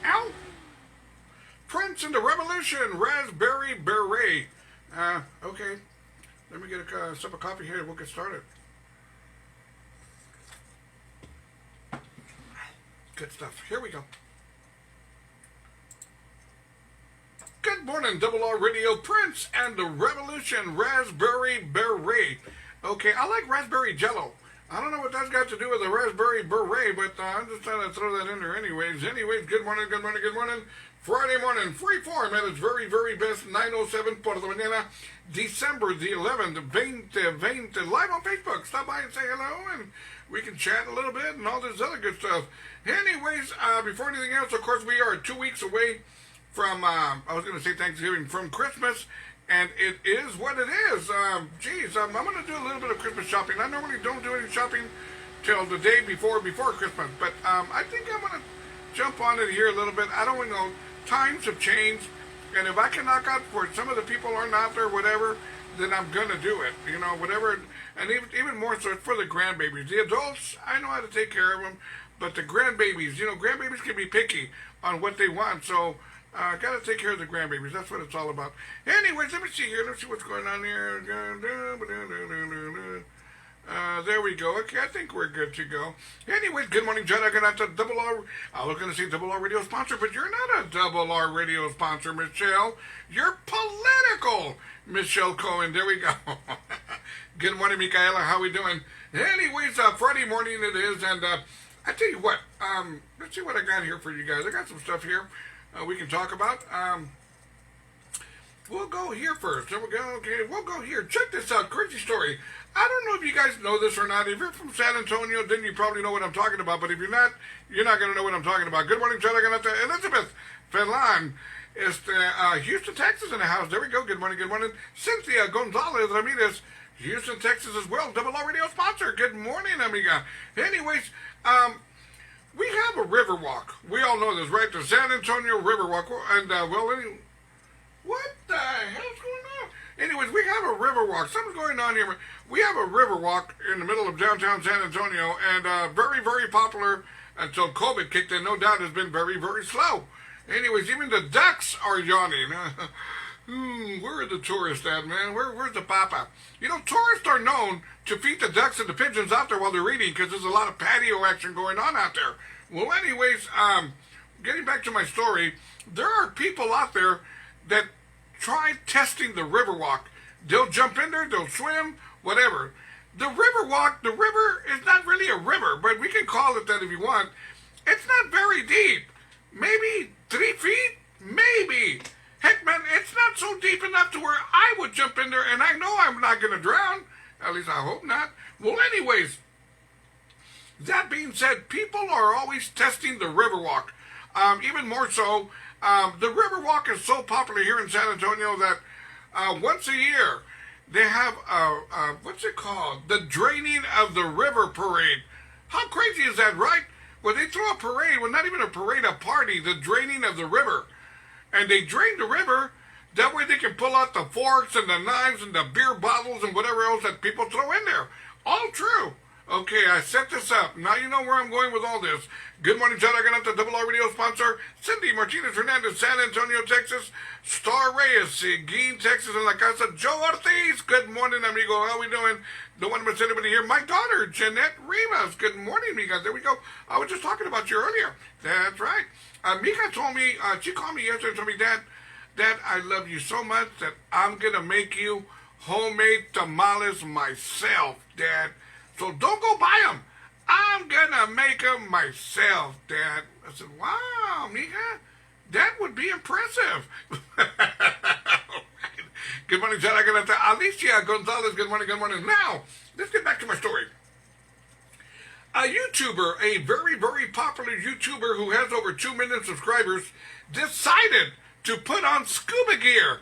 Ow! Prince and the Revolution, Raspberry Beret. Okay. Let me get a sip of coffee here and we'll get started. Good stuff. Here we go. Good morning, Double R Radio, Prince and the Revolution, Raspberry Beret. Okay, I like raspberry jello. I don't know what that's got to do with a raspberry beret, but I'm just trying to throw that in there anyways. Good morning, good morning, good morning. Friday morning, free form at its very, very best, 9:07 por la mañana, December the 11th, 2020, live on Facebook. Stop by and say hello, and we can chat a little bit and all this other good stuff. Anyways, before anything else, of course, we are 2 weeks away from, I was going to say Thanksgiving, from Christmas, and it is what it is. I'm going to do a little bit of Christmas shopping. I normally don't do any shopping till the day before Christmas, but I think I'm going to jump on it here a little bit. I don't know, times have changed, and if I can knock out for some of the people aren't out there, whatever, then I'm going to do it, you know, whatever, and even more so for the grandbabies. The adults, I know how to take care of them, but the grandbabies, you know, grandbabies can be picky on what they want, so got to take care of the grandbabies. That's what it's all about. Anyways, let me see here. Let's see what's going on here. There we go. Okay, I think we're good to go. Anyways, good morning, Judd. I got to Double R. I was going to say Double R Radio sponsor, but you're not a Double R Radio sponsor, Michelle. You're political, Michelle Cohen. There we go. Good morning, Michaela. How we doing? Anyways, Friday morning it is, and I tell you what. Let's see what I got here for you guys. I got some stuff here we can talk about. We'll go here first. There we go. Okay, we'll go here. Check this out. Crazy story. I don't know if you guys know this or not. If you're from San Antonio, then you probably know what I'm talking about. But if you're not going to know what I'm talking about. Good morning, John. I got Elizabeth Felan. It's Houston, Texas in the house. There we go. Good morning, good morning. Cynthia Gonzalez Ramirez, Houston, Texas as well. Double R Radio sponsor. Good morning, amiga. Anyways, we have a river walk. We all know this, right? The San Antonio River Walk. And, what the hell's going on? Anyways, we have a river walk. Something's going on here. We have a river walk in the middle of downtown San Antonio, and very, very popular until COVID kicked in. No doubt has been very, very slow. Anyways, even the ducks are yawning. Where are the tourists at, man? Where's the papa? You know, tourists are known to feed the ducks and the pigeons out there while they're eating because there's a lot of patio action going on out there. Well, anyways, getting back to my story, there are people out there that try testing the river walk. They'll jump in there, they'll swim, whatever. The river walk, the river is not really a river, but we can call it that if you want. It's not very deep. Maybe 3 feet? Maybe. Heck, man, it's not so deep enough to where I would jump in there, and I know I'm not going to drown. At least I hope not. Well, anyways, that being said, people are always testing the river walk. Even more so, the river walk is so popular here in San Antonio that once a year they have what's it called? The draining of the river parade. How crazy is that, right? Well, they throw a parade, well, not even a parade, a party, the draining of the river. And they drain the river, that way they can pull out the forks and the knives and the beer bottles and whatever else that people throw in there. All true. Okay, I set this up. Now you know where I'm going with all this. Good morning, John. I got the Double R Radio sponsor, Cindy Martinez Hernandez, San Antonio, Texas. Star Reyes, Seguin, Texas, in La Casa. Joe Ortiz, good morning, amigo. How we doing? Don't want to miss anybody here. My daughter, Jeanette Rivas. Good morning, amigas. There we go. I was just talking about you earlier. That's right. Mika told me, she called me yesterday and told me, Dad, I love you so much that I'm going to make you homemade tamales myself, Dad. So don't go buy them. I'm going to make them myself, Dad. I said, wow, Mika, that would be impressive. Good morning, John. I got Alicia Gonzalez. Good morning, good morning. Now, let's get back to my story. A YouTuber, a very, very popular YouTuber who has over 2 million subscribers, decided to put on scuba gear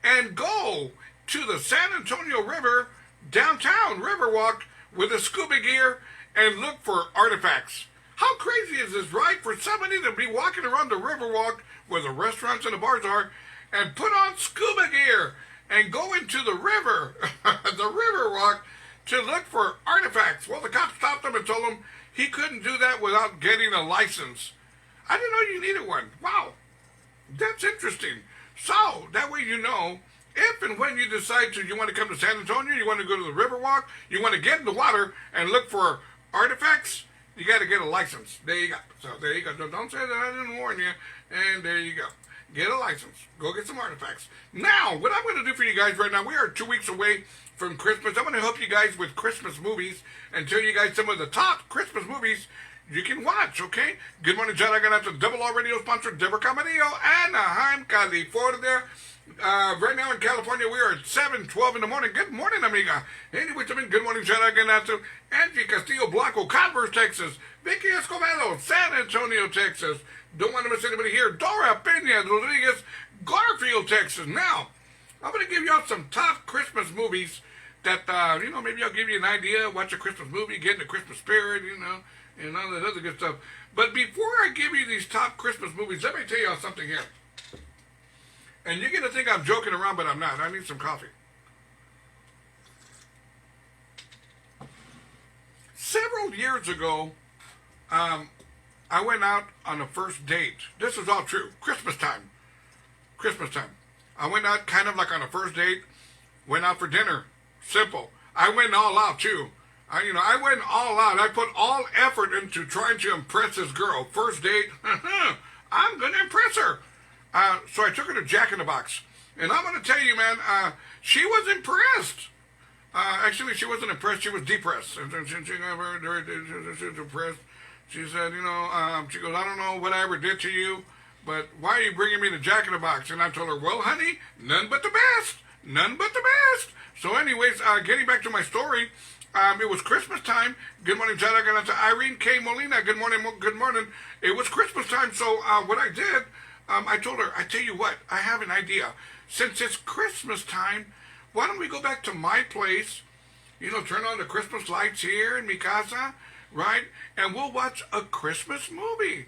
and go to the San Antonio River, downtown Riverwalk, with a scuba gear and look for artifacts. How crazy is this, right? For somebody to be walking around the Riverwalk where the restaurants and the bars are and put on scuba gear and go into the river, the Riverwalk, to look for artifacts. Well, the cops stopped him and told him he couldn't do that without getting a license. I didn't know you needed one. Wow, that's interesting. So, that way you know, if and when you decide you want to come to San Antonio, you want to go to the Riverwalk, you want to get in the water and look for artifacts, you got to get a license. There you go. So, there you go. Don't say that I didn't warn you. And there you go. Get a license. Go get some artifacts. Now, what I'm going to do for you guys right now, we are 2 weeks away from Christmas. I'm going to help you guys with Christmas movies and tell you guys some of the top Christmas movies you can watch, okay? Good morning, John. I'm going to have to Double R Radio sponsor, Deborah Camarillo, Anaheim, California. Right now in California, we are at 7:12 in the morning. Good morning, amiga. Anyway, good morning, John. I'm going to have to Angie Castillo Blanco, Converse, Texas. Vicky Escobedo, San Antonio, Texas. Don't want to miss anybody here. Dora Peña Rodriguez, Garfield, Texas. Now, I'm going to give you all some top Christmas movies that, maybe I'll give you an idea. Watch a Christmas movie, get in the Christmas spirit, and all that other good stuff. But before I give you these top Christmas movies, let me tell you all something here. And you're going to think I'm joking around, but I'm not. I need some coffee. Several years ago, I went out on a first date. This is all true. Christmas time. I went out kind of like on a first date. Went out for dinner. Simple. I went all out too. I went all out. I put all effort into trying to impress this girl. First date. I'm going to impress her. So I took her to Jack in the Box. And I'm going to tell you, man, she was impressed. Actually, she wasn't impressed. She was depressed. She was depressed. She said, she goes, I don't know what I ever did to you, but why are you bringing me to Jack in the Box? And I told her, well, honey, none but the best. None but the best. So anyways, getting back to my story, it was Christmas time. Good morning, John. I got to Irene K. Molina. Good morning. Good morning. It was Christmas time, so what I did, I told her, I tell you what, I have an idea. Since it's Christmas time, why don't we go back to my place, turn on the Christmas lights here in mi casa, right? And we'll watch a Christmas movie.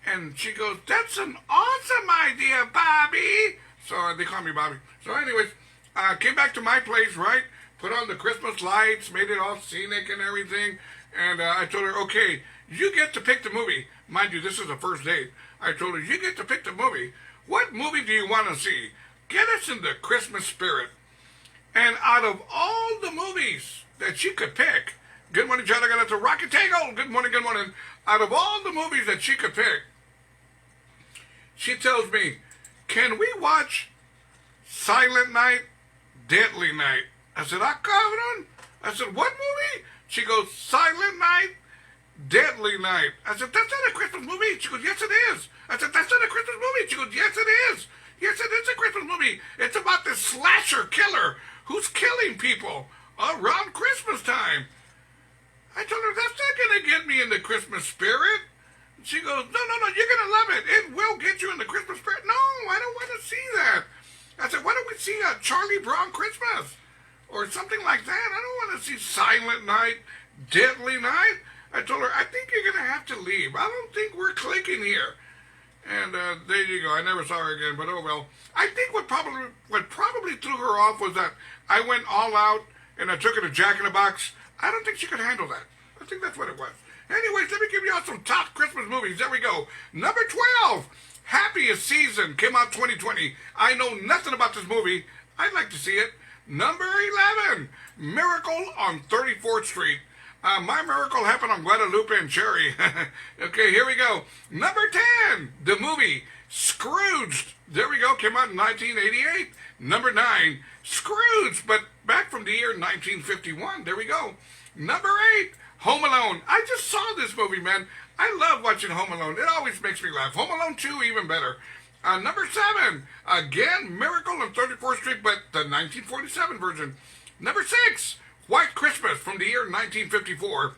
And she goes, that's an awesome idea, Bobby. So they call me Bobby. So anyways, came back to my place, right? Put on the Christmas lights, made it all scenic and everything. And I told her, okay, you get to pick the movie. Mind you, this is the first date. I told her, you get to pick the movie. What movie do you want to see? Get us in the Christmas spirit. And out of all the movies that she could pick, good morning, John, I got to Rocket Tango. Good morning. Out of all the movies that she could pick, she tells me, can we watch Silent Night, Deadly Night? I said, cabrón. I said, what movie? She goes, Silent Night, Deadly Night. I said, that's not a Christmas movie. She goes, yes, it is. I said, that's not a Christmas movie. She goes, yes, it is. Yes, it is a Christmas movie. It's about this slasher killer who's killing people around Christmas time. I told her, that's not going to get me in the Christmas spirit. She goes, no, you're going to love it. It will get you in the Christmas spirit. No, I don't want to see that. I said, why don't we see a Charlie Brown Christmas? Or something like that. I don't want to see Silent Night, Deadly Night. I told her, I think you're going to have to leave. I don't think we're clicking here. And there you go. I never saw her again, but oh well. I think what probably threw her off was that I went all out and I took her to Jack in the Box. I don't think she could handle that. I think that's what it was. Anyways, let me give you all some top Christmas movies. There we go. Number 12, Happiest Season, came out 2020. I know nothing about this movie. I'd like to see it. Number 11, Miracle on 34th Street. My miracle happened on Guadalupe and Cherry. Okay, here we go. Number 10, the movie Scrooged. There we go, came out in 1988. Number 9, Scrooge, but back from the year 1951. There we go. Number 8, Home Alone. I just saw this movie, man. I love watching Home Alone. It always makes me laugh. Home Alone 2, even better. Number 7, again, Miracle on 34th Street, but the 1947 version. Number 6, White Christmas from the year 1954.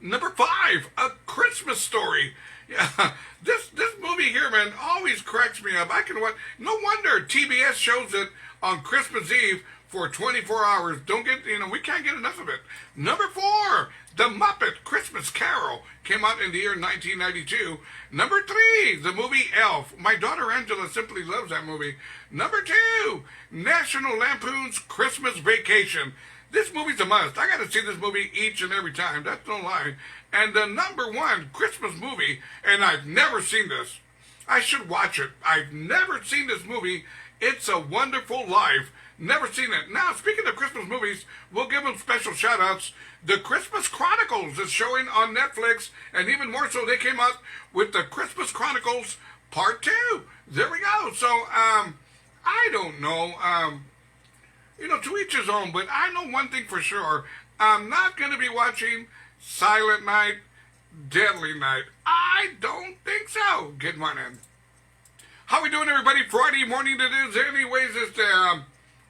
Number 5, A Christmas Story. Yeah, this movie here, man, always cracks me up. I can watch. No wonder TBS shows it on Christmas Eve for 24 hours. We can't get enough of it. Number 4, The Muppet Christmas Carol, came out in the year 1992. Number 3, the movie Elf. My daughter Angela simply loves that movie. Number 2, National Lampoon's Christmas Vacation. This movie's a must. I got to see this movie each and every time. That's no lie. And the number one Christmas movie, and I've never seen this. I should watch it. I've never seen this movie. It's a Wonderful Life. Never seen it. Now, speaking of Christmas movies, we'll give them special shout-outs. The Christmas Chronicles is showing on Netflix, and even more so, they came out with the Christmas Chronicles Part 2. There we go. So, I don't know. To each his own, but I know one thing for sure. I'm not going to be watching Silent Night, Deadly Night. I don't think so. Good morning. How we doing, everybody? Friday morning it is. Anyways, it's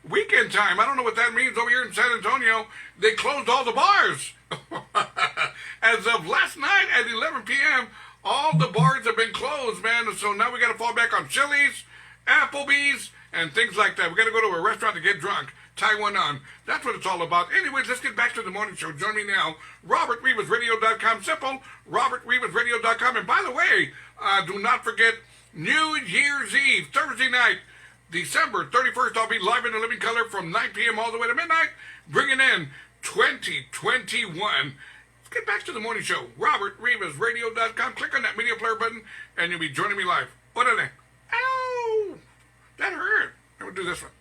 weekend time. I don't know what that means over here in San Antonio. They closed all the bars. As of last night at 11 p.m., all the bars have been closed, man. So now we got to fall back on Chili's, Applebee's, and things like that. We got to go to a restaurant to get drunk. Tie one on. That's what it's all about. Anyways, let's get back to the morning show. Join me now. robertrivasradio.com. Simple. robertrivasradio.com. And by the way, do not forget New Year's Eve, Thursday night, December 31st. I'll be live in the living color from 9 p.m. all the way to midnight, bringing in 2021. Let's get back to the morning show. robertrivasradio.com. Click on that media player button, and you'll be joining me live. What are they? Ow! That hurt. I'm going to do this one.